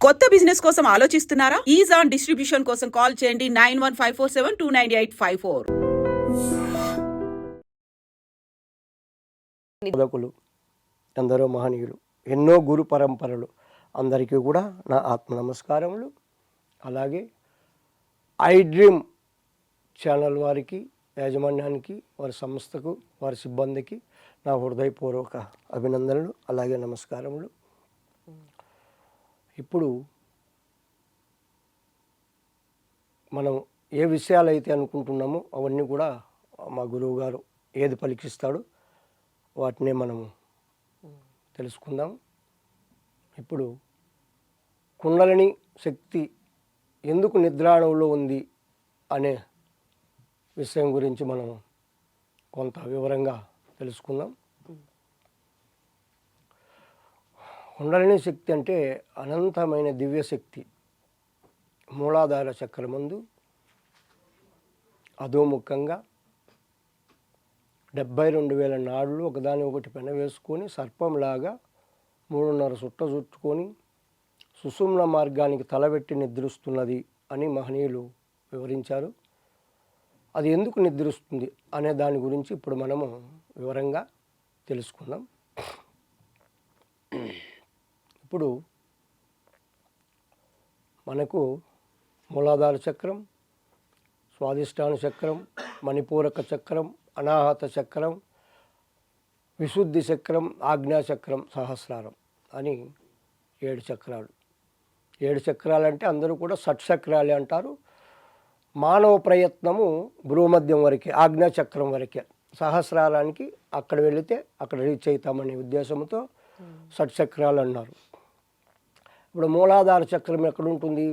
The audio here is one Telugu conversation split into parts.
కొత్త బిజినెస్ కోసం ఆలోచిస్తున్నారా? ఈజ్ ఆన్ డిస్ట్రిబ్యూషన్ కోసం కాల్ చేయండి 9154729854. బోధకులు ఎందరో మహనీయులు, ఎన్నో గురు పరంపరలు, అందరికీ కూడా నా ఆత్మ నమస్కారములు. అలాగే ఐ డ్రీమ్ ఛానల్ వారికి, యాజమాన్యానికి, వారి సంస్థకు, వారి సిబ్బందికి నా హృదయపూర్వక అభినందనలు, అలాగే నమస్కారములు. ఇప్పుడు మనం ఏ విషయాలైతే అనుకుంటున్నామో అవన్నీ కూడా మా గురువు గారు ఏది పలికిస్తాడో వాటినే మనము తెలుసుకుందాం. ఇప్పుడు కుండలిని శక్తి ఎందుకు నిద్రాణంలో ఉంది అనే విషయం గురించి మనం కొంత వివరంగా తెలుసుకుందాం. కుండలిని శక్తి అంటే అనంతమైన దివ్యశక్తి. మూలాధార చక్రమందు అధోముఖంగా 72,000 నాడులు ఒకదాని ఒకటి పెనవేసుకొని సర్పంలాగా 3.5 చుట్ట చుట్టుకొని సుషుమ్న మార్గానికి తలబెట్టి నిద్రిస్తున్నది అని మహనీయులు వివరించారు. అది ఎందుకు నిద్రిస్తుంది అనే దాని గురించి ఇప్పుడు మనము వివరంగా తెలుసుకుందాం. ఇప్పుడు మనకు మూలాధార చక్రం, స్వాధిష్టాన చక్రం, మణిపూరక చక్రం, అనాహత చక్రం, విశుద్ధి చక్రం, ఆజ్ఞా చక్రం, సహస్రారం అని 7 చక్రాలు. 7 చక్రాలు అంటే అందరూ కూడా షట్చక్రాలే అంటారు. మానవ ప్రయత్నము భ్రూమధ్యం వరకే, ఆజ్ఞా చక్రం వరకే. సహస్రారానికి అక్కడ వెళితే అక్కడ రీచ్ అవుతామనే ఉద్దేశంతో షట్చక్రాలు అన్నారు. ఇప్పుడు మూలాధార చక్రం ఎక్కడ ఉంటుంది?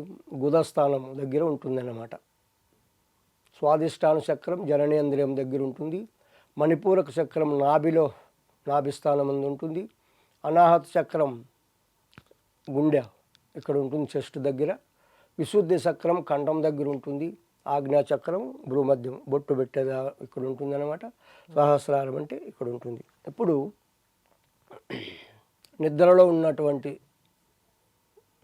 గుదస్థానం దగ్గర ఉంటుందన్నమాట. స్వాధిష్టాన చక్రం జననేంద్రియం దగ్గర ఉంటుంది. మణిపూరక చక్రం నాభిస్థానం ముందు ఉంటుంది. అనాహత చక్రం గుండె ఇక్కడ ఉంటుంది, చెస్ట్ దగ్గర. విశుద్ధి చక్రం కంఠం దగ్గర ఉంటుంది. ఆజ్ఞా చక్రం భ్రూమధ్యం బొట్టు పెట్టేదా ఇక్కడ ఉంటుంది అన్నమాట. సహస్రారం అంటే ఇక్కడ ఉంటుంది. ఇప్పుడు నిద్రలో ఉన్నటువంటి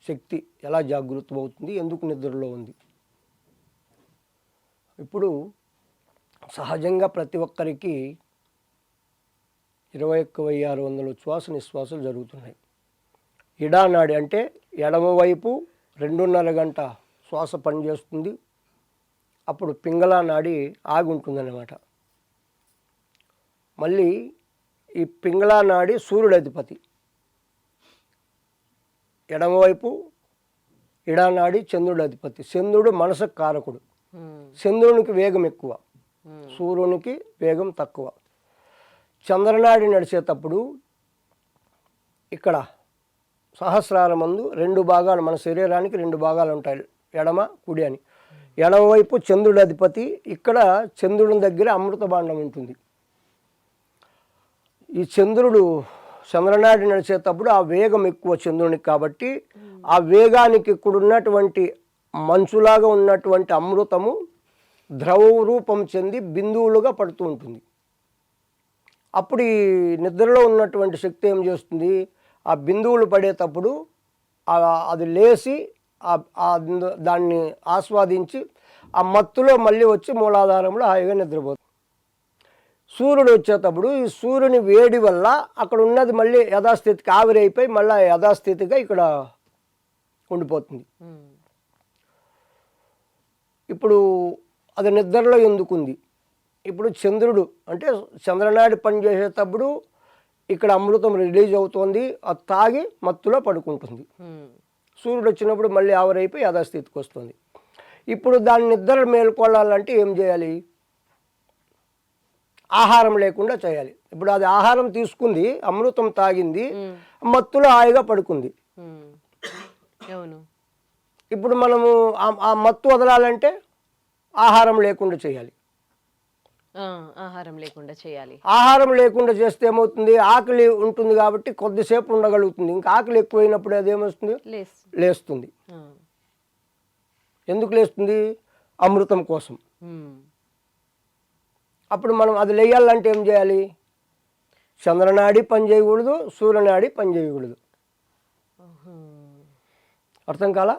శక్తి ఎలా జాగృతమవుతుంది, ఎందుకు నిద్రలో ఉంది? ఇప్పుడు సహజంగా ప్రతి ఒక్కరికి 21,600 శ్వాస నిశ్వాసాలు జరుగుతున్నాయి. ఇడానాడి అంటే ఎడమవైపు 2.5 గంట శ్వాస పనిచేస్తుంది. అప్పుడు పింగళా నాడి ఆగి ఉంటుందన్నమాట. మళ్ళీ ఈ పింగళా నాడి సూర్యుడు అధిపతి. ఎడమవైపు ఇడానాడి చంద్రుడు అధిపతి. చంద్రుడు మనసుకు కారకుడు. చంద్రునికి వేగం ఎక్కువ, సూర్యునికి వేగం తక్కువ. చంద్రనాడి నడిచేటప్పుడు ఇక్కడ సహస్రారం మందు 2 భాగాలు, మన శరీరానికి 2 భాగాలు ఉంటాయి, ఎడమ కుడి అని. ఎడమవైపు చంద్రుడు అధిపతి. ఇక్కడ చంద్రుని దగ్గర అమృత భాండం ఉంటుంది. ఈ చంద్రనాడి నడిచేటప్పుడు ఆ వేగం ఎక్కువ చంద్రునికి కాబట్టి ఆ వేగానికి ఇక్కడ ఉన్నటువంటి మంచులాగా ఉన్నటువంటి అమృతము ద్రవ రూపం చెంది బిందువులుగా పడుతూ ఉంటుంది. అప్పుడు ఈ నిద్రలో ఉన్నటువంటి శక్తి ఏం చేస్తుంది? ఆ బిందువులు పడేటప్పుడు అది లేచి దాన్ని ఆస్వాదించి ఆ మత్తులో మళ్ళీ వచ్చి మూలాధారంలో హాయిగా నిద్రపోతుంది. సూర్యుడు వచ్చేటప్పుడు ఈ సూర్యుని వేడి వల్ల అక్కడ ఉన్నది మళ్ళీ యథాస్థితికి ఆవిరైపోయి మళ్ళీ యథాస్థితిగా ఇక్కడ ఉండిపోతుంది. ఇప్పుడు అది నిద్రలో ఎందుకుంది? ఇప్పుడు చంద్రుడు అంటే చంద్రనాడి పనిచేసేటప్పుడు ఇక్కడ అమృతం రిలీజ్ అవుతుంది, అది తాగి మత్తులో పడుకుంటుంది. సూర్యుడు వచ్చినప్పుడు మళ్ళీ ఆవిరైపోయి యథాస్థితికి వస్తుంది. ఇప్పుడు దాన్ని నిద్ర మేల్కొల్లాలంటే ఏం చేయాలి? ఆహారం లేకుండా చేయాలి. ఇప్పుడు అది ఆహారం తీసుకుంది, అమృతం తాగింది, మత్తులో హాయిగా పడుకుంది. ఇప్పుడు మనము ఆ మత్తు వదలాలంటే ఆహారం లేకుండా చేయాలి. ఆహారం లేకుండా చేస్తే ఏమవుతుంది? ఆకలి ఉంటుంది కాబట్టి కొద్దిసేపు ఉండగలుగుతుంది. ఇంకా ఆకలి ఎక్కువైనప్పుడు అదేమొస్తుంది? లేస్తుంది. ఎందుకు లేస్తుంది? అమృతం కోసం. అప్పుడు మనం అది లేయాలంటే ఏం చేయాలి? చంద్రనాడి పని చేయకూడదు, సూర్యనాడి పని చేయకూడదు. అర్థం కాలా?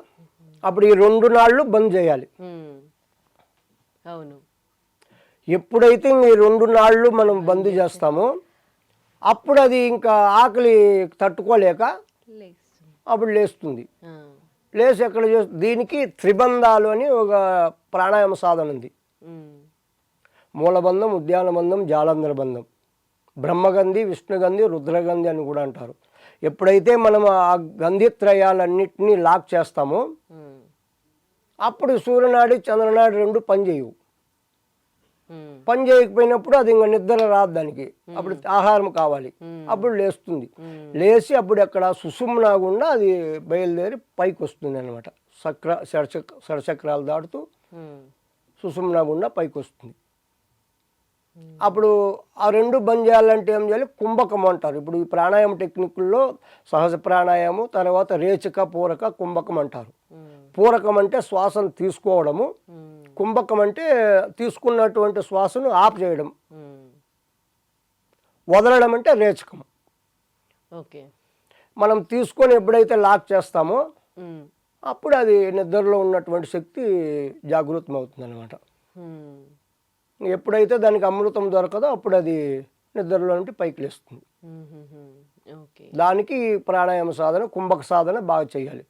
అప్పుడు ఈ 2 నాళ్ళు బంద్ చేయాలి. అవును. ఎప్పుడైతే ఈ 2 నాళ్ళు మనం బంద్ చేస్తామో అప్పుడు అది ఇంకా ఆకలి తట్టుకోలేక లేస్తుంది. అప్పుడు లేస్తుంది. లేచి ఎక్కడ దీనికి త్రిబంధాలు అని ఒక ప్రాణాయామ సాధన ఉంది. మూలబంధం, ఉద్యానబంధం, జాలంధర బంధం, బ్రహ్మగంధి, విష్ణుగంధి, రుద్రగంధి అని కూడా అంటారు. ఎప్పుడైతే మనం ఆ గంధిత్రయాలన్నింటినీ లాక్ చేస్తామో అప్పుడు సూర్యనాడి చంద్రనాడి 2 పనిచేయవు. పని చేయకపోయినప్పుడు అది ఇంకా నిద్ర రాదు దానికి. అప్పుడు ఆహారం కావాలి. అప్పుడు లేస్తుంది. లేచి అప్పుడు అక్కడ సుషుమ్నా గుండా అది బయలుదేరి పైకి వస్తుంది అనమాట. షడ్చక్రాలు దాటుతూ సుషుమ్నా గుండా పైకి వస్తుంది. అప్పుడు ఆ 2 బంద్ చేయాలంటే ఏం చేయాలి? కుంభకం అంటారు. ఇప్పుడు ఈ ప్రాణాయామ టెక్నిక్ల్లో సహజ ప్రాణాయామం, తర్వాత రేచక, పూరక, కుంభకం అంటారు. పూరకం అంటే శ్వాసను తీసుకోవడము, కుంభకం అంటే తీసుకున్నటువంటి శ్వాసను ఆఫ్ చేయడం, వదలడం అంటే రేచకం. ఓకే. మనం తీసుకొని ఎప్పుడైతే లాక్ చేస్తామో అప్పుడు అది నిద్రలో ఉన్నటువంటి శక్తి జాగృతం అవుతుంది అనమాట. ఎప్పుడైతే దానికి అమృతం దొరకదో అప్పుడు అది నిద్రలో నుండి పైకి లేస్తుంది. దానికి ప్రాణాయామ సాధన, కుంభక సాధన బాగా చేయాలి.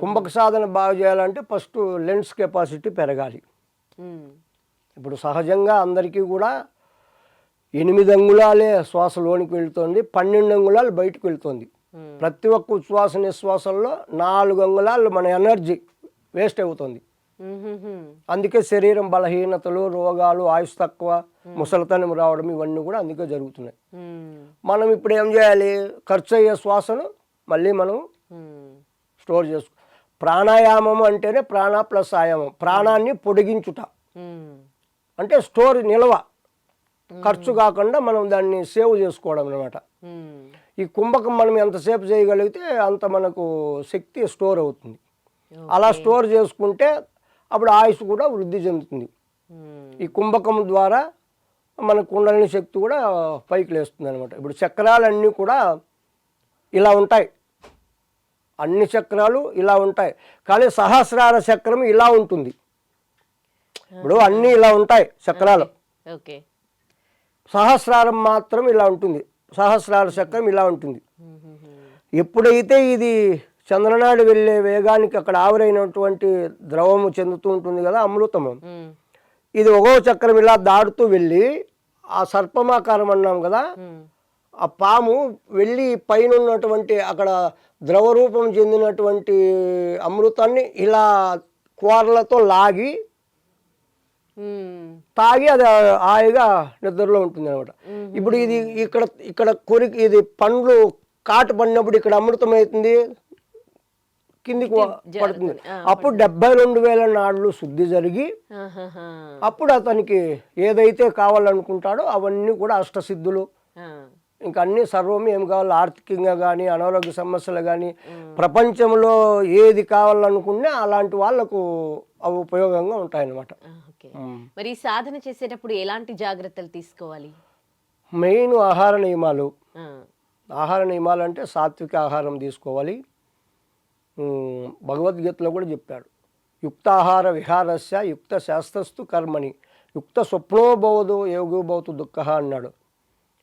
కుంభక సాధన బాగా చేయాలంటే ఫస్ట్ లెన్స్ కెపాసిటీ పెరగాలి. ఇప్పుడు సహజంగా అందరికీ కూడా 8 అంగుళాలే శ్వాస లోనికి వెళుతుంది, 12 అంగుళాలు బయటకు వెళుతుంది. ప్రతి ఒక్క ఉచ్ఛ్వాస నిశ్వాసంలో 4 అంగుళాలు మన ఎనర్జీ వేస్ట్ అవుతుంది. అందుకే శరీరం బలహీనతలు, రోగాలు, ఆయుష్ తక్కువ, ముసలితనం రావడం ఇవన్నీ కూడా అందుకే జరుగుతున్నాయి. మనం ఇప్పుడు ఏం చేయాలి? ఖర్చు అయ్యే శ్వాసను మళ్ళీ మనం స్టోర్ చేసుకో. ప్రాణాయామం అంటేనే ప్రాణ ప్లస్ ఆయామం. ప్రాణాన్ని పొడిగించుట అంటే స్టోర్, నిల్వ, ఖర్చు కాకుండా మనం దాన్ని సేవ్ చేసుకోవడం అనమాట. ఈ కుంభకం మనం ఎంతసేపు చేయగలిగితే అంత మనకు శక్తి స్టోర్ అవుతుంది. అలా స్టోర్ చేసుకుంటే అప్పుడు ఆయుష్ కూడా వృద్ధి చెందుతుంది. ఈ కుంభకం ద్వారా మన కుండలిని శక్తి కూడా పైకి లేస్తుంది అనమాట. ఇప్పుడు చక్రాలన్నీ కూడా ఇలా ఉంటాయి, అన్ని చక్రాలు ఇలా ఉంటాయి, కానీ సహస్రార చక్రం ఇలా ఉంటుంది. ఇప్పుడు అన్నీ ఇలా ఉంటాయి చక్రాలు, సహస్రారం మాత్రం ఇలా ఉంటుంది. సహస్రార చక్రం ఇలా ఉంటుంది. ఎప్పుడైతే ఇది చంద్రనాడు వెళ్ళే వేగానికి అక్కడ ఆవిరైనటువంటి ద్రవము చెందుతూ ఉంటుంది కదా, అమృతము, ఇది ఒక్కో చక్రం ఇలా దాటుతూ వెళ్ళి ఆ సర్పమాకారం అన్నాం కదా, ఆ పాము వెళ్ళి పైన ఉన్నటువంటి అక్కడ ద్రవరూపం చెందినటువంటి అమృతాన్ని ఇలా కూరలతో లాగి తాగి అది హాయిగా నిద్రలో ఉంటుంది అనమాట. ఇప్పుడు ఇది ఇక్కడ కొరికి ఇది పండ్లు కాటు పడినప్పుడు ఇక్కడ అమృతం అవుతుంది, కిందికి పడుతుంది. అప్పుడు 72,000 నాళ్ళు శుద్ధి జరిగి అప్పుడు అతనికి ఏదైతే కావాలనుకుంటాడో అవన్నీ కూడా అష్టసిద్ధులు, ఇంకా అన్ని సర్వం ఏం కావాలి, ఆర్థికంగా కానీ, అనారోగ్య సమస్యలు కానీ, ప్రపంచంలో ఏది కావాలనుకున్నా అలాంటి వాళ్ళకు అవి ఉపయోగంగా ఉంటాయన్నమాట. మరి సాధన చేసేటప్పుడు ఎలాంటి జాగ్రత్తలు తీసుకోవాలి? మెయిన్ ఆహార నియమాలు. ఆహార నియమాలు అంటే సాత్విక ఆహారం తీసుకోవాలి. భగవద్గీతలో కూడా చెప్పాడు, యుక్తాహార విహారస్య యుక్త శాస్త్రస్తు కర్మని యుక్త స్వప్నోభవదు యోగోభవతు దుఃఖ అన్నాడు.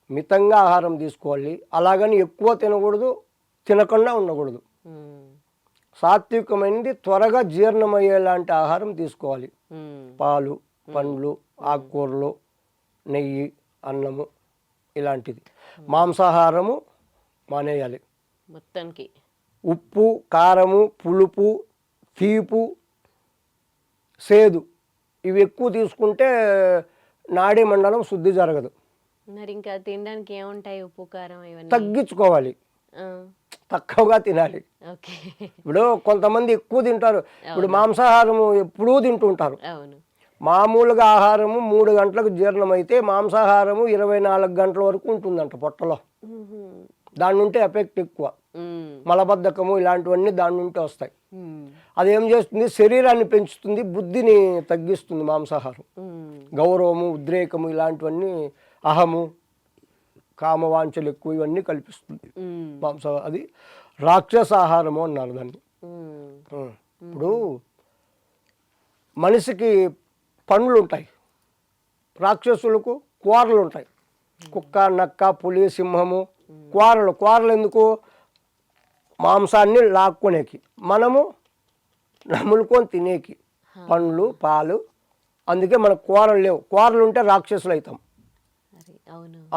మితంగా ఆహారం తీసుకోవాలి, అలాగని ఎక్కువ తినకూడదు, తినకుండా ఉండకూడదు. సాత్వికమైనది త్వరగా జీర్ణమయ్యేలాంటి ఆహారం తీసుకోవాలి. పాలు, పండ్లు, ఆకుకూరలు, నెయ్యి, అన్నము ఇలాంటిది. మాంసాహారము మానేయాలి. మొత్తానికి ఉప్పు, కారము, పులుపు, తీపు, సేదు ఇవి ఎక్కువ తీసుకుంటే నాడీ మండలం శుద్ధి జరగదు. మరి ఇంకా తినడానికి ఏముంటాయి? ఉప్పు, కారం ఇవన్నీ తగ్గించుకోవాలి, తక్కువగా తినాలి. ఇప్పుడు కొంతమంది ఎక్కువ తింటారు. ఇప్పుడు మాంసాహారము ఎప్పుడూ తింటుంటారు. మామూలుగా ఆహారము 3 గంటలకు జీర్ణమైతే మాంసాహారము 24 గంటల వరకు ఉంటుందంట పొట్టలో. దాని నుండి ఎఫెక్ట్ ఎక్కువ, మలబద్ధకము ఇలాంటివన్నీ దాని నుండి వస్తాయి. అదేం చేస్తుంది? శరీరాన్ని పెంచుతుంది, బుద్ధిని తగ్గిస్తుంది. మాంసాహారం గౌరవము, ఉద్రేకము ఇలాంటివన్నీ, అహము, కామవాంఛలు ఎక్కువ ఇవన్నీ కల్పిస్తుంది మాంసాహారం. అది రాక్షసాహారము అన్నారు దాన్ని. ఇప్పుడు మనిషికి పనులు ఉంటాయి, రాక్షసులకు కూరలు ఉంటాయి. కుక్క, నక్క, పులి, సింహము కూరలు ఎందుకు? మాంసాన్ని లాక్కునేకి, మనము నములుకొని తినేకి, పండ్లు, పాలు. అందుకే మనకు కూరలు లేవు. కూరలు ఉంటే రాక్షసులు అవుతాం.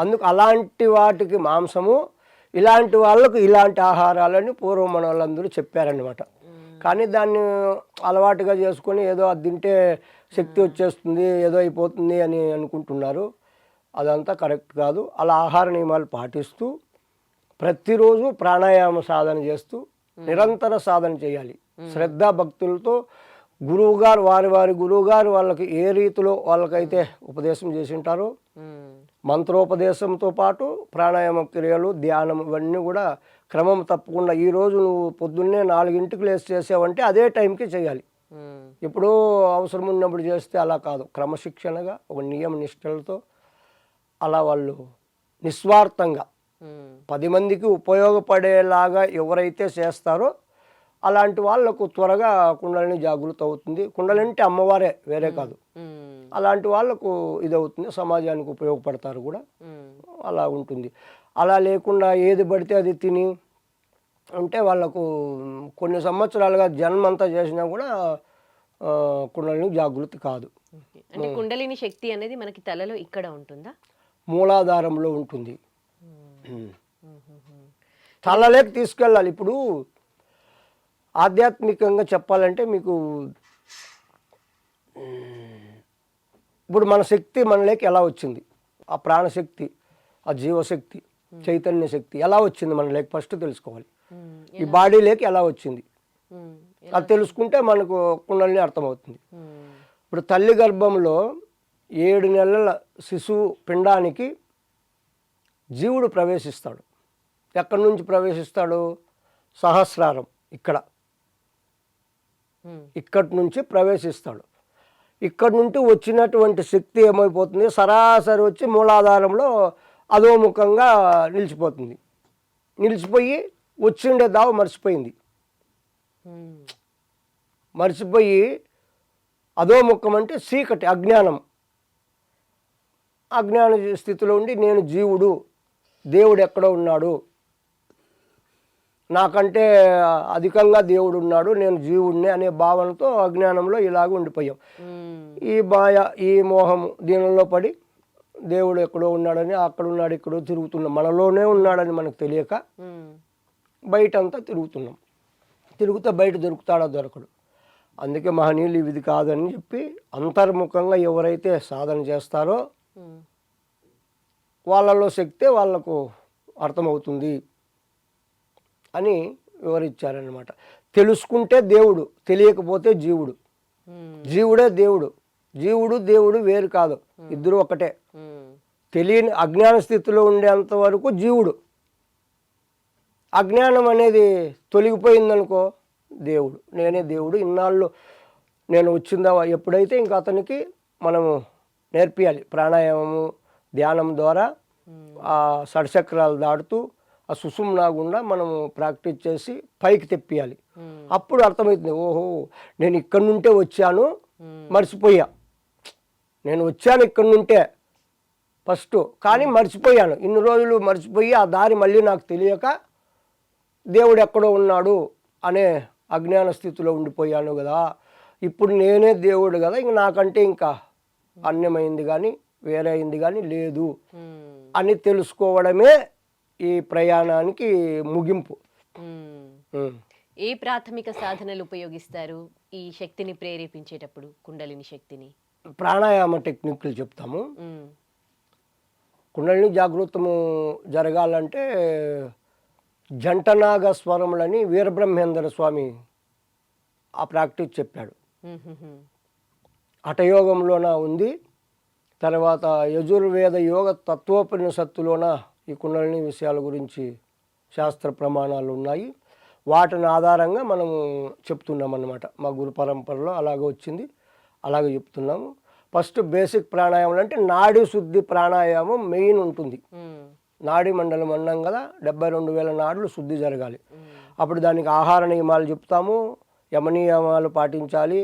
అందుకు అలాంటి వాటికి మాంసము, ఇలాంటి వాళ్ళకు ఇలాంటి ఆహారాలని పూర్వం మన వాళ్ళందరూ చెప్పారనమాట. కానీ దాన్ని అలవాటుగా చేసుకొని ఏదో అది తింటే శక్తి వచ్చేస్తుంది, ఏదో అయిపోతుంది అని అనుకుంటున్నారు. అదంతా కరెక్ట్ కాదు. అలా ఆహార నియమాలు పాటిస్తూ ప్రతిరోజు ప్రాణాయామ సాధన చేస్తూ నిరంతర సాధన చేయాలి. శ్రద్ధా భక్తులతో గురువుగారు వారి గురువుగారు వాళ్ళకి ఏ రీతిలో వాళ్ళకైతే ఉపదేశం చేసి ఉంటారో మంత్రోపదేశంతో పాటు ప్రాణాయామ క్రియలు, ధ్యానం ఇవన్నీ కూడా క్రమం తప్పకుండా. ఈరోజు నువ్వు పొద్దున్నే 4 లేచి చేసావంటే అదే టైంకి చేయాలి. ఎప్పుడో అవసరం ఉన్నప్పుడు చేస్తే అలా కాదు. క్రమశిక్షణగా ఒక నియమ నిష్టలతో అలా వాళ్ళు నిస్వార్థంగా 10 మందికి ఉపయోగపడేలాగా ఎవరైతే చేస్తారో అలాంటి వాళ్ళకు త్వరగా కుండలిని జాగృతి అవుతుంది. కుండలిని అంటే అమ్మవారే, వేరే కాదు. అలాంటి వాళ్ళకు ఇది అవుతుంది, సమాజానికి ఉపయోగపడతారు కూడా. అలా ఉంటుంది. అలా లేకుండా ఏది పడితే అది తిని అంటే వాళ్ళకు కొన్ని సంవత్సరాలుగా జన్మంతా చేసినా కూడా కుండలిని జాగృతి కాదు. అంటే కుండలిని శక్తి అనేది మనకి తలలో ఇక్కడ ఉంటుందా? మూలాధారంలో ఉంటుంది. తలలోకి తీసుకెళ్ళాలి. ఇప్పుడు ఆధ్యాత్మికంగా చెప్పాలంటే మీకు ఇప్పుడు మన శక్తి మనలోకి ఎలా వచ్చింది? ఆ ప్రాణశక్తి, ఆ జీవశక్తి, చైతన్య శక్తి ఎలా వచ్చింది మనలోకి ఫస్ట్ తెలుసుకోవాలి. ఈ బాడీలోకి ఎలా వచ్చింది అది తెలుసుకుంటే మనకు కుండలిని అర్థమవుతుంది. ఇప్పుడు తల్లి గర్భంలో 7 నెలల శిశువు పిండానికి జీవుడు ప్రవేశిస్తాడు. ఎక్కడి నుంచి ప్రవేశిస్తాడు? సహస్రారం, ఇక్కడి నుంచి ప్రవేశిస్తాడు. ఇక్కడి నుండి వచ్చినటువంటి శక్తి ఏమైపోతుంది? సరాసరి వచ్చి మూలాధారంలో అధోముఖంగా నిలిచిపోతుంది. నిలిచిపోయి వచ్చిండే దావు మర్చిపోయి అధోముఖం అంటే చీకటి, అజ్ఞాన స్థితిలో ఉండి నేను జీవుడు, దేవుడు ఎక్కడో ఉన్నాడు, నాకంటే అధికంగా దేవుడు ఉన్నాడు, నేను జీవుడిని అనే భావనతో అజ్ఞానంలో ఇలాగ ఉండిపోయాం. ఈ మాయ, ఈ మోహము దీనిలో పడి దేవుడు ఎక్కడో ఉన్నాడని, అక్కడ ఉన్నాడు ఇక్కడో తిరుగుతున్నాం. మనలోనే ఉన్నాడని మనకు తెలియక బయటంతా తిరుగుతున్నాం. తిరుగుతే బయట దొరుకుతాడో దొరకడు. అందుకే మహనీయులు ఇది కాదని చెప్పి అంతర్ముఖంగా ఎవరైతే సాధన చేస్తారో వాళ్ళలో శక్తే వాళ్ళకు అర్థమవుతుంది అని వివరించారనమాట. తెలుసుకుంటే దేవుడు, తెలియకపోతే జీవుడు. జీవుడే దేవుడు. దేవుడు వేరు కాదు, ఇద్దరు ఒకటే. తెలియని అజ్ఞాన స్థితిలో ఉండేంత వరకు జీవుడు. అజ్ఞానం అనేది తొలగిపోయిందనుకో దేవుడు, నేనే దేవుడు, ఇన్నాళ్ళు నేను వచ్చిందా ఎప్పుడైతే ఇంకా అతనికి మనము నేర్పియాలి. ప్రాణాయామము, ధ్యానం ద్వారా ఆ షడ్చక్రాలు దాటుతూ ఆ సుషుమ్నా గుండా మనము ప్రాక్టీస్ చేసి పైకి తెప్పియాలి. అప్పుడు అర్థమవుతుంది, ఓహో నేను ఇక్కడి నుంటే వచ్చాను, మర్చిపోయా. నేను వచ్చాను ఇక్కడి నుంటే ఫస్ట్, కానీ మర్చిపోయాను. ఇన్ని రోజులు మర్చిపోయి ఆ దారి మళ్ళీ నాకు తెలియక దేవుడు ఎక్కడో ఉన్నాడు అనే అజ్ఞాన స్థితిలో ఉండిపోయాను కదా. ఇప్పుడు నేనే దేవుడు కదా, ఇంక నాకంటే ఇంకా అన్యమైంది కానీ వేరే అయింది కానీ లేదు అని తెలుసుకోవడమే ఈ ప్రయాణానికి ముగింపు. ఏ ప్రాథమిక సాధనలు ఉపయోగిస్తారు ఈ శక్తిని ప్రేరేపించేటప్పుడు, కుండలిని శక్తిని? ప్రాణాయామ టెక్నిక్లు చెప్తాము. కుండలిని జాగృతము జరగాలంటే జంటనాగ స్వరములని వీరబ్రహ్మేంద్ర స్వామి ఆ ప్రాక్టీస్ చెప్పాడు. హఠయోగంలోన ఉంది. తర్వాత యజుర్వేద యోగ తత్వోపనిషత్తులోన ఈ కుండలిని విషయాల గురించి శాస్త్ర ప్రమాణాలు ఉన్నాయి. వాటిని ఆధారంగా మనము చెప్తున్నాం అన్నమాట. మా గురు పరంపరలో అలాగే వచ్చింది, అలాగే చెప్తున్నాము. ఫస్ట్ బేసిక్ ప్రాణాయామం అంటే నాడీ శుద్ధి ప్రాణాయామం మెయిన్ ఉంటుంది. నాడీ మండలం అన్నాం కదా, 72,000 నాడులు శుద్ధి జరగాలి. అప్పుడు దానికి ఆహార నియమాలు చెప్తాము, యమనియమాలు పాటించాలి.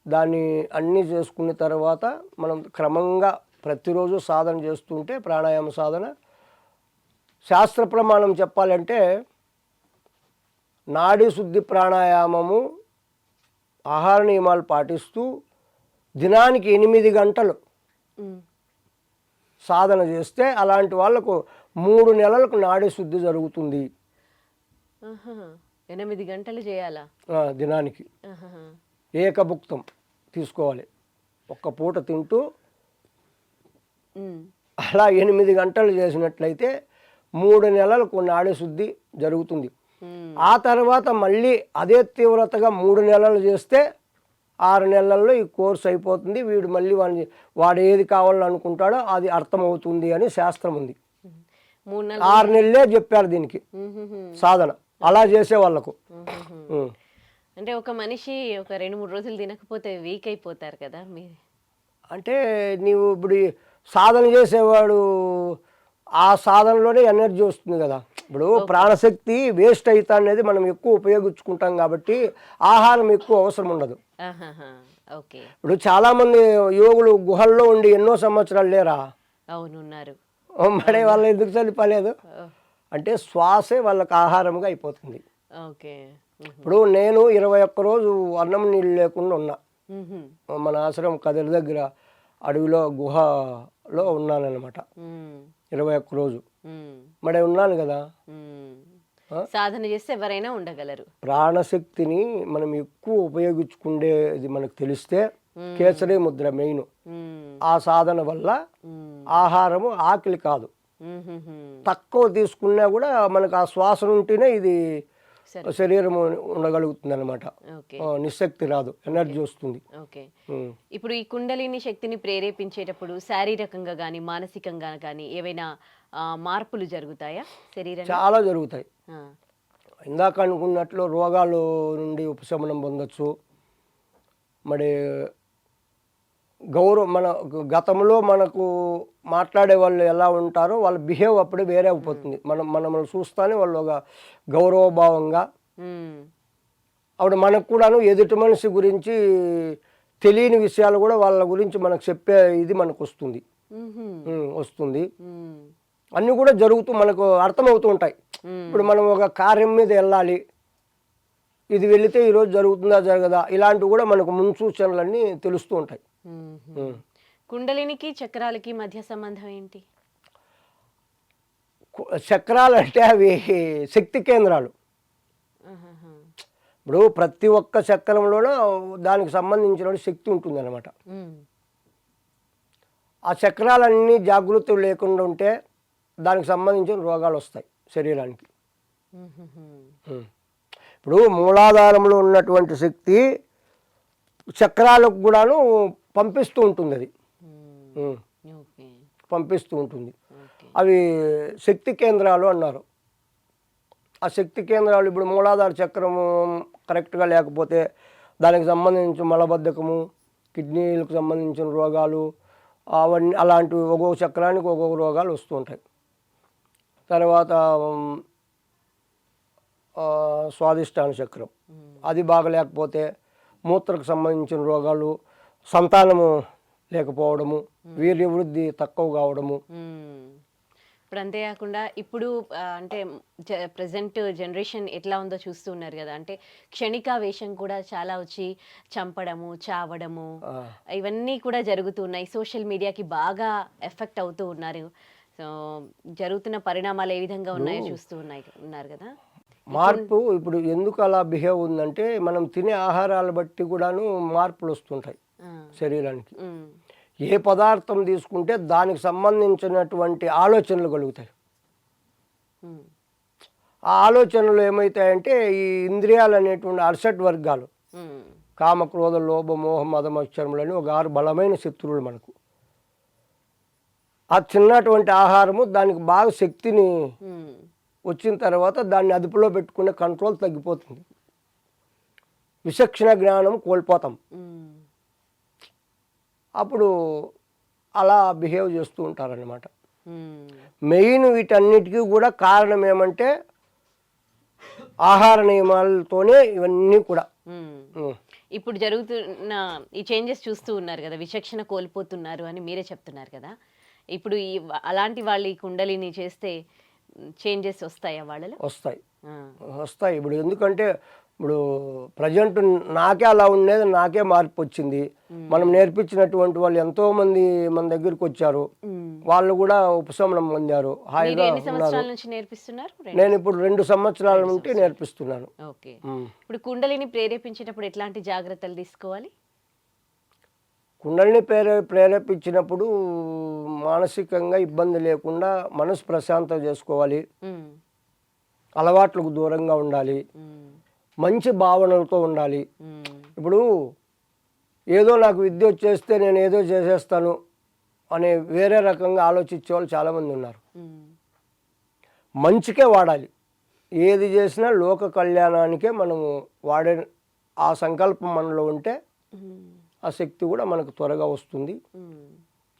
దాన్ని అన్నీ చేసుకున్న తర్వాత మనం క్రమంగా ప్రతిరోజు సాధన చేస్తుంటే ప్రాణాయామ సాధన శాస్త్ర ప్రమాణం చెప్పాలంటే నాడీ శుద్ధి ప్రాణాయామము ఆహార నియమాలు పాటిస్తూ దినానికి 8 గంటలు సాధన చేస్తే అలాంటి వాళ్ళకు 3 నెలలకు నాడీ శుద్ధి జరుగుతుంది. 8 గంటలు చేయాలా? దినానికి ఏకభుక్తం తీసుకోవాలి. ఒక్క పూట తింటూ అలా 8 గంటలు చేసినట్లయితే 3 నెలలకు నాడీ శుద్ధి జరుగుతుంది. ఆ తర్వాత మళ్ళీ అదే తీవ్రతగా 3 నెలలు చేస్తే 6 నెలల్లో ఈ కోర్స్ అయిపోతుంది. వీడు మళ్ళీ వాడు ఏది కావాలని అనుకుంటాడో అది అర్థమవుతుంది అని శాస్త్రం ఉంది. 6 నెలలే చెప్పారు దీనికి సాధన అలా చేసే వాళ్ళకు. అంటే ఒక మనిషి ఒక 2-3 రోజులు తినకపోతే వీక్ అయిపోతారు కదా మీరు. అంటే నీవు ఇప్పుడు సాధన చేసేవాడు ఆ సాధనలోనే ఎనర్జీ వస్తుంది కదా. ఇప్పుడు ప్రాణశక్తి వేస్ట్ అవుతా అనేది మనం ఎక్కువ ఉపయోగించుకుంటాం కాబట్టి ఆహారం ఎక్కువ అవసరం ఉండదు. ఓకే. ఇప్పుడు చాలామంది యోగులు గుహల్లో ఉండి ఎన్నో సంవత్సరాలు లేరా? అవును ఉన్నారు. మరి వాళ్ళు ఎందుకు చనిపోలేదు అంటే శ్వాసే వాళ్ళకి ఆహారంగా అయిపోతుంది. ఓకే. ఇప్పుడు నేను 21 రోజు అన్నం నీళ్ళు లేకుండా ఉన్నా. మన ఆశ్రమం కదిరి దగ్గర అడవిలో గుహలో ఉన్నానన్నమాట. 21 రోజు మరి ఉన్నాను కదా. సాధన చేస్తే ఎవరైనా ఉండగలరు. ప్రాణశక్తిని మనం ఎక్కువ ఉపయోగించుకునేది మనకు తెలిస్తే కేసరి ముద్ర మెయిన్. ఆ సాధన వల్ల ఆహారము ఆకలి కాదు. తక్కువ తీసుకున్నా కూడా మనకు ఆ శ్వాస ఉంటేనే ఇది శరీరం ఉండగలుగుతుంది అనమాట. నిశక్తి రాదు, ఎనర్జీ వస్తుంది. ఓకే. ఇప్పుడు ఈ కుండలిని శక్తిని ప్రేరేపించేటప్పుడు శారీరకంగా కానీ మానసికంగా కానీ ఏవైనా మార్పులు జరుగుతాయా శరీరం? చాలా జరుగుతాయి. ఇందాక అనుకున్నట్లు రోగాలు నుండి ఉపశమనం పొందొచ్చు. మరి మన గతంలో మనకు మాట్లాడే వాళ్ళు ఎలా ఉంటారో వాళ్ళ బిహేవ్ అప్పుడే వేరే అయిపోతుంది. మనల్ని చూస్తానే వాళ్ళు ఒక గౌరవభావంగా అప్పుడు మనకు కూడాను ఎదుటి మనిషి గురించి తెలియని విషయాలు కూడా వాళ్ళ గురించి మనకు చెప్పే ఇది మనకు వస్తుంది. అన్నీ కూడా జరుగుతూ మనకు అర్థమవుతూ ఉంటాయి. ఇప్పుడు మనం ఒక కార్యం మీద వెళ్ళాలి, ఇది వెళితే ఈరోజు జరుగుతుందా జరగదా, ఇలాంటివి కూడా మనకు మున్సూచనలన్నీ తెలుస్తూ ఉంటాయి. కుండలినికి చక్రాలకి మధ్య సంబంధం ఏంటి? చక్రాలు అంటే అవి శక్తి కేంద్రాలు. ఇప్పుడు ప్రతి ఒక్క చక్రంలోనూ దానికి సంబంధించిన శక్తి ఉంటుంది అన్నమాట. ఆ చక్రాలన్నీ జాగృతి లేకుండా ఉంటే దానికి సంబంధించిన రోగాలు వస్తాయి శరీరానికి. ఇప్పుడు మూలాధారంలో ఉన్నటువంటి శక్తి చక్రాలకు కూడాను పంపిస్తూ ఉంటుంది. అది పంపిస్తూ ఉంటుంది. అవి శక్తి కేంద్రాలు అన్నారు. ఆ శక్తి కేంద్రాలు ఇప్పుడు మూలాధార చక్రము కరెక్ట్గా లేకపోతే దానికి సంబంధించిన మలబద్ధకము, కిడ్నీలకు సంబంధించిన రోగాలు అవన్నీ అలాంటివి ఒక్కొక్క చక్రానికి ఒక్కొక్క రోగాలు వస్తూ ఉంటాయి. తర్వాత స్వాదిష్టాన చక్రం అది బాగలేకపోతే మూత్రకు సంబంధించిన రోగాలు, సంతానము లేకపోవడము, వీర్య వృద్ధి తక్కువ కావడము. ఇప్పుడు అంతేకాకుండా ఇప్పుడు అంటే ప్రజెంట్ జనరేషన్ ఎట్లా ఉందో చూస్తున్నారు కదా. అంటే క్షణికావేశం కూడా చాలా వచ్చి చంపడము, చావడము ఇవన్నీ కూడా జరుగుతున్నాయి. సోషల్ మీడియాకి బాగా ఎఫెక్ట్ అవుతూ ఉన్నారు. సో జరుగుతున్న పరిణామాలు ఏ విధంగా ఉన్నాయో చూస్తూ ఉన్నారు కదా. మార్పు ఇప్పుడు ఎందుకు అలా బిహేవ్ ఉందంటే మనం తినే ఆహారాలు బట్టి కూడాను మార్పులు వస్తుంటాయి శరీరానికి. ఏ పదార్థం తీసుకుంటే దానికి సంబంధించినటువంటి ఆలోచనలు కలుగుతాయి. ఆ ఆలోచనలు ఏమవుతాయంటే ఈ ఇంద్రియాలు అనేటువంటి అర్షడ్ వర్గాలు కామ, క్రోధ, లోభ, మోహ, మద, మత్సరములని ఒక 6 బలమైన శత్రువులు మనకు. ఆ చిన్నటువంటి ఆహారము దానికి బాగా శక్తిని వచ్చిన తర్వాత దాన్ని అదుపులో పెట్టుకునే కంట్రోల్ తగ్గిపోతుంది. విచక్షణ జ్ఞానం కోల్పోతాం. అప్పుడు అలా బిహేవ్ చేస్తూ ఉంటారన్నమాట. మెయిన్ వీటన్నిటికీ కూడా కారణం ఏమంటే ఆహార నియమాలతోనే ఇవన్నీ కూడా ఉమ్. ఇప్పుడు జరుగుతున్న ఈ చేంజెస్ చూస్తూ ఉన్నారు కదా, విచక్షణ కోల్పోతున్నారు అని మీరే చెప్తున్నారు కదా. ఇప్పుడు అలాంటి వాళ్ళు ఈ కుండలిని చేస్తే చేంజెస్ వస్తాయా వాళ్ళలో? వస్తాయి ఆ. వస్తాయి. ఇప్పుడు ఎందుకంటే ఇప్పుడు ప్రజెంట్ నాకే అలా ఉండేది, నాకే మార్పు వచ్చింది. మనం నేర్పించినటువంటి వాళ్ళు ఎంతోమంది మన దగ్గరికి వచ్చారు, వాళ్ళు కూడా ఉపశమనం పొందారు, మీరు హాయిగా ఎన్ని ఉన్నారు. సంవత్సరాల నుంచి నేర్పిస్తున్నారు? నేను ఇప్పుడు 2 సంవత్సరాల నుండి నేర్పిస్తున్నాను. ఓకే. ఇప్పుడు కుండలిని ప్రేరేపించేటప్పుడు ఎట్లాంటి జాగ్రత్తలు తీసుకోవాలి? కుండలిని ప్రేరేపించినప్పుడు మానసికంగా ఇబ్బంది లేకుండా మనసు ప్రశాంతం చేసుకోవాలి, ఉమ్. అలవాట్లకు దూరంగా ఉండాలి, ఉమ్. మంచి భావనలతో ఉండాలి. ఉమ్. ఇప్పుడు ఏదో నాకు విద్య వచ్చేస్తే నేను ఏదో చేసేస్తాను అనే వేరే రకంగా ఆలోచించే వాళ్ళు చాలామంది ఉన్నారు. ఉమ్. మంచికే వాడాలి, ఏది చేసినా లోక కళ్యాణానికే మనము వాడే ఆ సంకల్పం మనలో ఉంటే ఉమ్. ఆ శక్తి కూడా మనకు త్వరగా వస్తుంది, ఉమ్.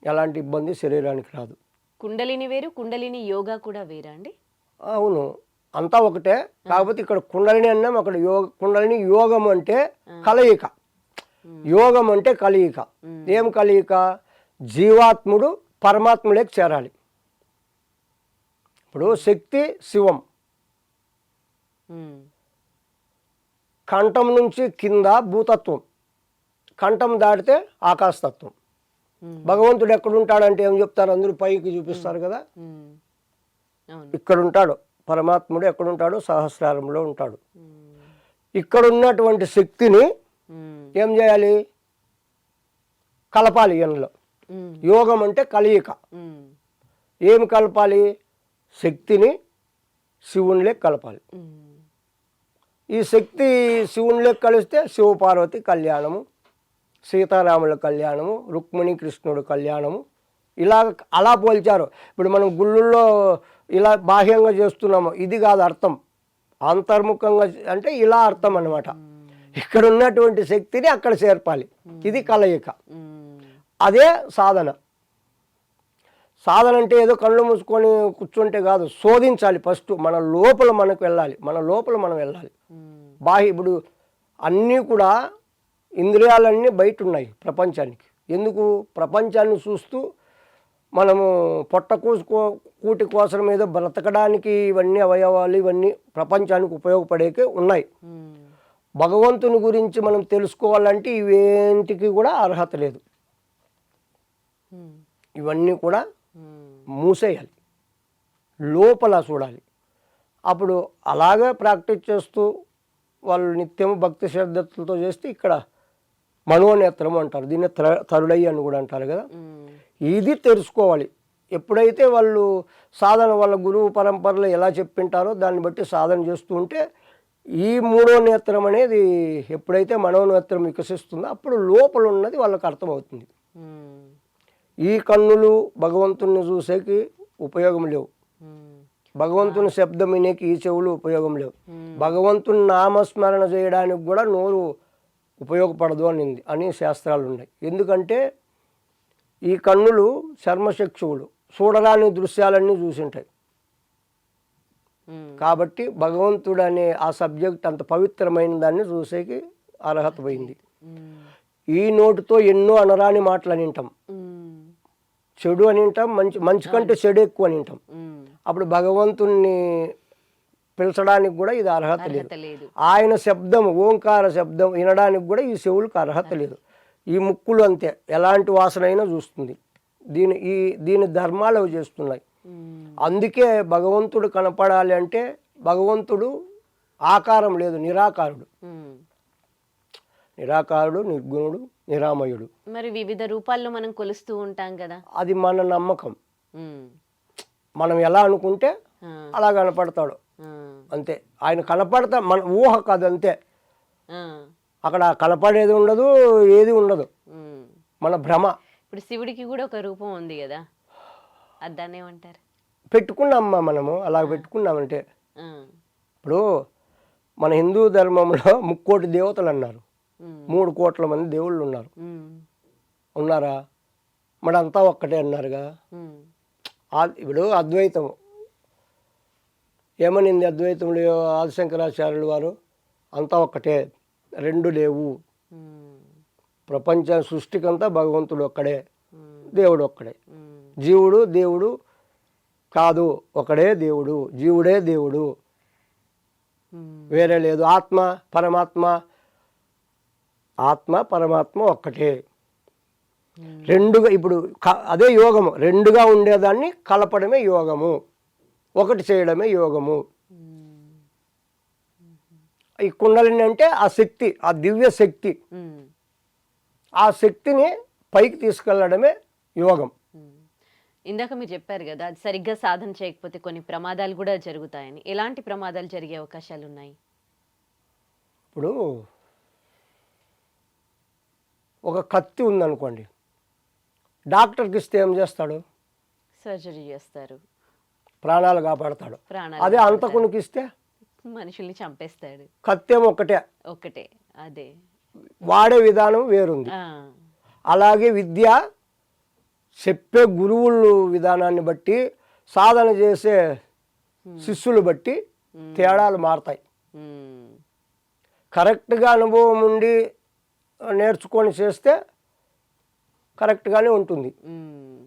ఎలాంటి ఇబ్బంది శరీరానికి రాదు. కుండలిని వేరు, కుండలిని యోగా కూడా వేరా అండి? అవును, అంతా ఒకటే. కాకపోతే ఇక్కడ కుండలిని అన్నాం, అక్కడ కుండలిని యోగం అంటే కలయిక. యోగం అంటే కలయిక. ఏం కలయిక? జీవాత్ముడు పరమాత్ముడికి చేరాలి. ఇప్పుడు శక్తి శివం, ఉమ్. కంఠం నుంచి కింద భూతత్వం, కంఠం దాటితే ఆకాశతత్వం. భగవంతుడు ఎక్కడుంటాడంటే ఏం చెప్తారు? అందరూ పైకి చూపిస్తారు కదా. ఉమ్. అవును. ఇక్కడ ఉంటాడు పరమాత్ముడు. ఎక్కడుంటాడు? సహస్రారంలో ఉంటాడు. ఉమ్. ఇక్కడ ఉన్నటువంటి శక్తిని ఉమ్. ఏం చేయాలి? కలపాలి ఈయనలో. ఉమ్. యోగం అంటే కలయిక. ఉమ్. ఏమి కలపాలి? శక్తిని శివునిలోకి కలపాలి. ఉమ్. ఈ శక్తి శివునిలోకి కలిస్తే శివపార్వతి కళ్యాణము, సీతారాముల కళ్యాణము, రుక్మిణి కృష్ణుడు కళ్యాణము, ఇలా అలా పోల్చారు. ఇప్పుడు మనం గుళ్ళల్లో ఇలా బాహ్యంగా చేస్తున్నాము, ఇది కాదు అర్థం. అంతర్ముఖంగా అంటే ఇలా అర్థం అన్నమాట. ఇక్కడ ఉన్నటువంటి శక్తిని అక్కడ చేర్పాలి, ఇది కలయిక. ఉమ్. అదే సాధన. సాధన అంటే ఏదో కళ్ళు మూసుకొని కూర్చుంటే కాదు, శోధించాలి. ఫస్ట్ మన లోపల మనకు వెళ్ళాలి, మన లోపల మనం వెళ్ళాలి. ఉమ్. బాహ్య ఇప్పుడు అన్నీ కూడా ఇంద్రియాలన్నీ బయట ఉన్నాయి ప్రపంచానికి. ఎందుకు? ప్రపంచాన్ని చూస్తూ మనము కూటి కోసం ఏదో బ్రతకడానికి ఇవన్నీ అవయవాలు ఇవన్నీ ప్రపంచానికి ఉపయోగపడేకే ఉన్నాయి. ఉమ్. భగవంతుని గురించి మనం తెలుసుకోవాలంటే ఇవేంటికి కూడా అర్హత లేదు. ఉమ్. ఇవన్నీ కూడా ఉమ్. మూసేయాలి, లోపల చూడాలి. అప్పుడు అలాగే ప్రాక్టీస్ చేస్తూ వాళ్ళు నిత్యం భక్తి శ్రద్ధలతో చేస్తే ఇక్కడ మనోనేత్రం అంటారు, దీన్ని తరుడయ్యి అని కూడా అంటారు కదా. ఉమ్. ఇది తెలుసుకోవాలి. ఎప్పుడైతే వాళ్ళు సాధన వాళ్ళ గురువు పరంపరలో ఎలా చెప్పింటారో దాన్ని బట్టి సాధన చేస్తూ ఉంటే ఈ మూడో నేత్రం అనేది ఎప్పుడైతే మనోనేత్రం వికసిస్తుందో అప్పుడు లోపల ఉన్నది వాళ్ళకి అర్థమవుతుంది. ఉమ్. ఈ కన్నులు భగవంతుని చూసేకి ఉపయోగం లేవు, ఉమ్. భగవంతుని శబ్దం వినేకి ఈ చెవులు ఉపయోగం లేవు, భగవంతుని నామస్మరణ చేయడానికి కూడా నోరు ఉపయోగపడదు అని శాస్త్రాలు ఉన్నాయి. ఎందుకంటే ఈ కన్నులు చర్మచక్షువులు, చూడరాని దృశ్యాలన్నీ చూసింటాయి. ఉమ్. కాబట్టి భగవంతుడు అనే ఆ సబ్జెక్ట్ అంత పవిత్రమైన దాన్ని చూసేకి అర్హత పోయింది. ఉమ్. ఈ నోటితో ఎన్నో అనరాని మాటలు అని వింటాం, ఉమ్. చెడు అని వింటాం, మంచి కంటే చెడు ఎక్కువ అని వింటాం. ఉమ్. అప్పుడు భగవంతుణ్ణి పిలచడానికి కూడా ఇది అర్హత లేదు. అర్హత లేదు. ఆయన శబ్దం, ఓంకార శబ్దం వినడానికి కూడా ఈ చెవులకు అర్హత లేదు. ఈ ముక్కులు అంతే, ఎలాంటి వాసన అయినా చూస్తుంది. దీని ధర్మాలు అవి చేస్తున్నాయి. ఉమ్. అందుకే భగవంతుడు కనపడాలి అంటే భగవంతుడు ఆకారం లేదు, నిరాకారుడు. ఉమ్. నిరాకారుడు, నిర్గుణుడు, నిరామయుడు. మరి వివిధ రూపాల్లో మనం కొలుస్తూ ఉంటాం కదా. అది మన నమ్మకం. ఉమ్. మనం ఎలా అనుకుంటే ఆ. అలా కనపడతాడు ఆ. అంతే. ఆయన కనపడతా, మన ఊహ కాదు అంతే. ఆ. అక్కడ కనపడేది ఉండదు, ఏది ఉండదు, ఉమ్. మన భ్రమ. ఇప్పుడు శివుడికి కూడా ఒక రూపం ఉంది కదా, అది దాన్ని ఏమంటారు? పెట్టుకున్నామ్మా మనము, అలా పెట్టుకున్నామంటే. ఆ. ఇప్పుడు మన హిందూ ధర్మంలో 3 కోటి దేవతలు అన్నారు, ఉమ్. 3 కోట్ల మంది దేవుళ్ళు ఉన్నారు. ఉమ్. ఉన్నారా? మరి అంతా ఒక్కటే అన్నారుగా. ఉమ్. ఇప్పుడు అద్వైతం ఏమనింది? అద్వైతంలో ఆదిశంకరాచార్యులు వారు అంతా ఒక్కటే, రెండు లేవు. ఉమ్, ప్రపంచ సృష్టికంతా భగవంతుడు ఒక్కడే, ఉమ్, దేవుడు ఒక్కడే. ఉమ్, జీవుడు దేవుడు కాదు, ఒకడే దేవుడు, జీవుడే దేవుడు, ఉమ్, వేరే లేదు. ఆత్మ పరమాత్మ ఒక్కటే. రెండుగా ఇప్పుడు అదే యోగము, రెండుగా ఉండేదాన్ని కలపడమే యోగము, ఒకటి చేయడమే యోగము. ఉమ్, ఈ కుండలిని అంటే ఆ శక్తి, ఆ దివ్య శక్తి, ఉమ్, ఆ శక్తిని పైకి తీసుకెళ్ళడమే యోగం. ఉమ్. ఇందాక మీరు చెప్పారు కదా, అది సరిగ్గా సాధన చేయకపోతే కొన్ని ప్రమాదాలు కూడా జరుగుతాయని. ఎలాంటి ప్రమాదాలు జరిగే అవకాశాలు ఉన్నాయి? ఇప్పుడు ఒక కత్తి ఉందనుకోండి, డాక్టర్కి ఇస్తే ఏం చేస్తాడు? సర్జరీ చేస్తారు, ప్రాణాలు కాపాడతాడు. ప్రాణాలు అదే కాపాడతారు. అంతకునికి ఇస్తే మనుషుల్ని చంపేస్తాడు. కత్తి ఏమో ఒకటే, ఒకటే, అదే. వాడే విధానం వేరుంది. ఆ, అలాగే విద్య చెప్పే గురువులు విధానాన్ని బట్టి, సాధన చేసే శిష్యులు బట్టి తేడాలు మారతాయి. ఉమ్, కరెక్ట్గా అనుభవం ఉండి నేర్చుకొని చేస్తే కరెక్ట్గానే ఉంటుంది. ఉమ్,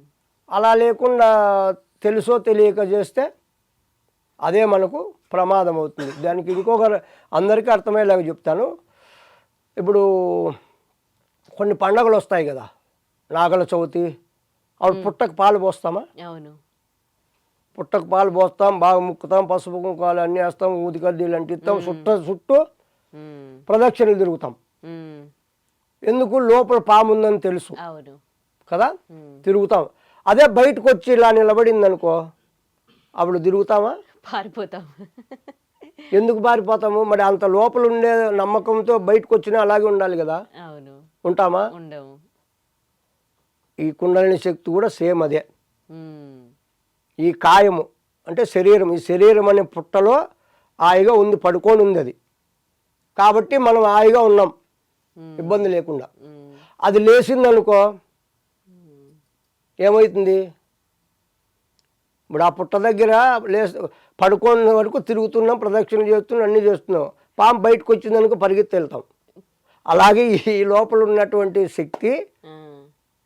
అలా లేకుండా తెలుసో తెలియక చేస్తే అదే మనకు ప్రమాదం అవుతుంది. దానికి ఇంకొక అందరికీ అర్థమయ్యేలాగా చెప్తాను. ఇప్పుడు కొన్ని పండగలు వస్తాయి కదా, నాగల చవితి, అప్పుడు పుట్టకు పాలు పోస్తామా? అవును. పుట్టకు పాలు పోస్తాం, బాగా ముక్కుతాం, పసుపు కుంకాలు అన్నీ వేస్తాం, ఊదికడ్డీలు అంటిస్తాం, చుట్టూ ఉమ్, ప్రదక్షిణలు తిరుగుతాం. ఉమ్, ఎందుకు? లోపల పాము ఉందని తెలుసు అవును. కదా, ఉమ్, తిరుగుతాం. అదే బయటకు వచ్చి ఇలా నిలబడింది అనుకో, అప్పుడు తిరుగుతామా? పారిపోతాం. ఎందుకు పారిపోతాము? మరి అంత లోపల ఉండే నమ్మకంతో బయటకు వచ్చినా అలాగే ఉండాలి కదా, అవును. ఉంటామా? ఉండవు. ఈ కుండలిని శక్తి కూడా సేమ్ అదే. ఉమ్, ఈ కాయము అంటే శరీరం, ఈ శరీరం అనే పుట్టలో హాయిగా ఉంది, పడుకొని ఉంది అది. కాబట్టి మనం హాయిగా ఉన్నాం, ఇబ్బంది లేకుండా. ఉమ్, అది లేచిందనుకో ఏమవుతుంది? ఇప్పుడు ఆ పుట్ట దగ్గర పడుకోని వరకు తిరుగుతున్నాం, ప్రదక్షిణ చేస్తున్నాం, అన్నీ చేస్తున్నాం. పాము బయటకు వచ్చిందనుకో పరిగెత్తి వెళ్తాం. అలాగే ఈ లోపల ఉన్నటువంటి శక్తి ఆ,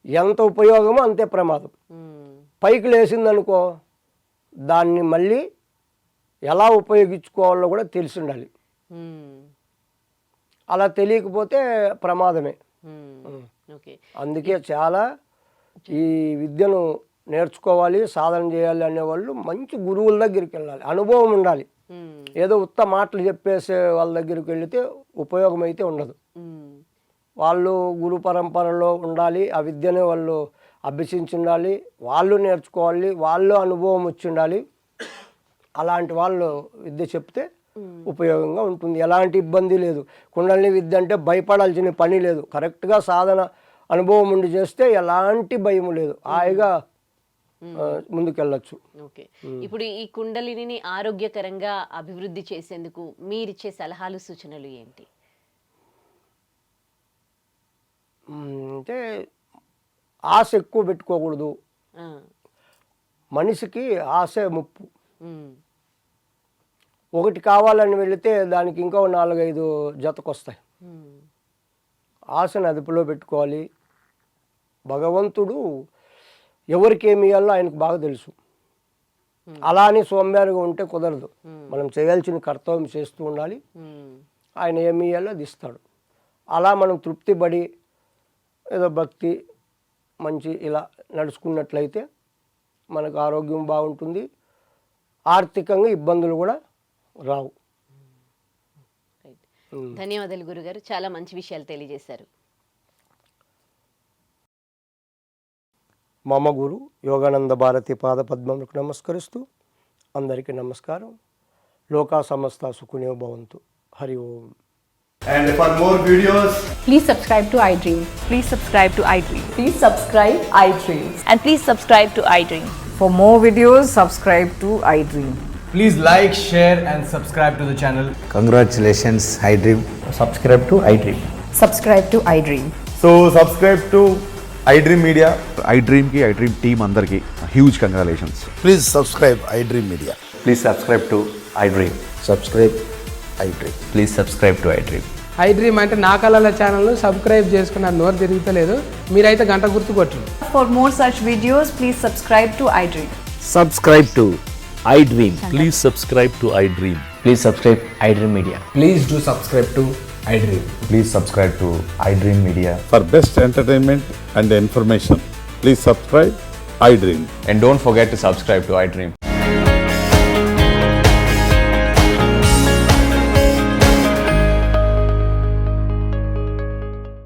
ఎంత ఉపయోగమో అంతే ప్రమాదం. ఉమ్, పైకి లేచిందనుకో దాన్ని మళ్ళీ ఎలా ఉపయోగించుకోవాలో కూడా తెలిసి ఉండాలి. ఉమ్, అలా తెలియకపోతే ప్రమాదమే. ఉమ్, ఓకే. అందుకే చాలా ఈ విద్యను నేర్చుకోవాలి, సాధన చేయాలి అనేవాళ్ళు మంచి గురువుల దగ్గరికి వెళ్ళాలి, అనుభవం ఉండాలి. ఉమ్, ఏదో ఉత్త మాటలు చెప్పేసే వాళ్ళ దగ్గరికి వెళితే ఉపయోగం అయితే ఉండదు. ఉమ్, వాళ్ళు గురు పరంపరలో ఉండాలి, ఆ విద్యను వాళ్ళు అభ్యసించి ఉండాలి, వాళ్ళు నేర్చుకోవాలి, వాళ్ళు అనుభవం వచ్చి ఉండాలి. అలాంటి వాళ్ళు విద్య చెప్తే ఉపయోగంగా ఉంటుంది. ఎలాంటి ఇబ్బంది లేదు. కుండలిని విద్య అంటే భయపడాల్సిన పని లేదు. కరెక్ట్గా సాధన అనుభవం ఉండి చేస్తే ఎలాంటి భయం లేదు, హాయిగా ముందుకెళ్ళచ్చు. ఓకే. ఇప్పుడు ఈ కుండలిని ఆరోగ్యకరంగా అభివృద్ధి చేసేందుకు మీరిచ్చే సలహాలు, సూచనలు ఏంటి? అంటే ఆశ ఎక్కువ పెట్టుకోకూడదు. ఆ, మనిషికి ఆశ ముప్పు. ఉమ్, ఒకటి కావాలని వెళితే దానికి ఇంకా 4-5 జతకొస్తాయి. ఉమ్, ఆశను అదుపులో పెట్టుకోవాలి. భగవంతుడు ఎవరికి ఏమి ఇవ్వాలో ఆయనకు బాగా తెలుసు. అలా అని సోంబేరుగా ఉంటే కుదరదు. మనం చేయాల్సిన కర్తవ్యం చేస్తూ ఉండాలి. ఉమ్, ఆయన ఏమి ఇవ్వాలో అది ఇస్తాడు. అలా మనం తృప్తి పడి ఏదో భక్తి మంచి ఇలా నడుచుకున్నట్లయితే మనకు ఆరోగ్యం బాగుంటుంది, ఆర్థికంగా ఇబ్బందులు కూడా రావు. రైట్. ధన్యవాదాలు గురుగారు, చాలా మంచి విషయాలు తెలియజేశారు. మమ గురు యోగానంద భారతి పాద పద్మములకు నమస్కరిస్తూ అందరికీ నమస్కారం. లోకా సమస్త సుఖినో భవంతు. హరి ఓం. And for more videos, Please subscribe to iDream. Please subscribe to iDream. Please subscribe iDream. And please subscribe to iDream. For more videos, subscribe to iDream. please like, share and subscribe to the channel. Congratulations, iDream. Subscribe to iDream. Subscribe to iDream. So subscribe to iDream Media. iDream ki iDream team andarki huge congratulations. Please subscribe iDream Media. Please subscribe to iDream. Subscribe iDream. Please subscribe to iDream. I dream అంటే నా కళల ఛానల్ను సబ్స్క్రైబ్ చేసుకున్న నోరు తిరుగుతలేదు. మీరైతే గంట గుర్తు కొట్టండి. For more such videos, please subscribe to iDream. Subscribe to iDream. Please subscribe to iDream. Please subscribe iDream Media. Please do subscribe to iDream. Please subscribe to iDream Media. For best entertainment and information, please subscribe iDream. And don't forget to subscribe to iDream.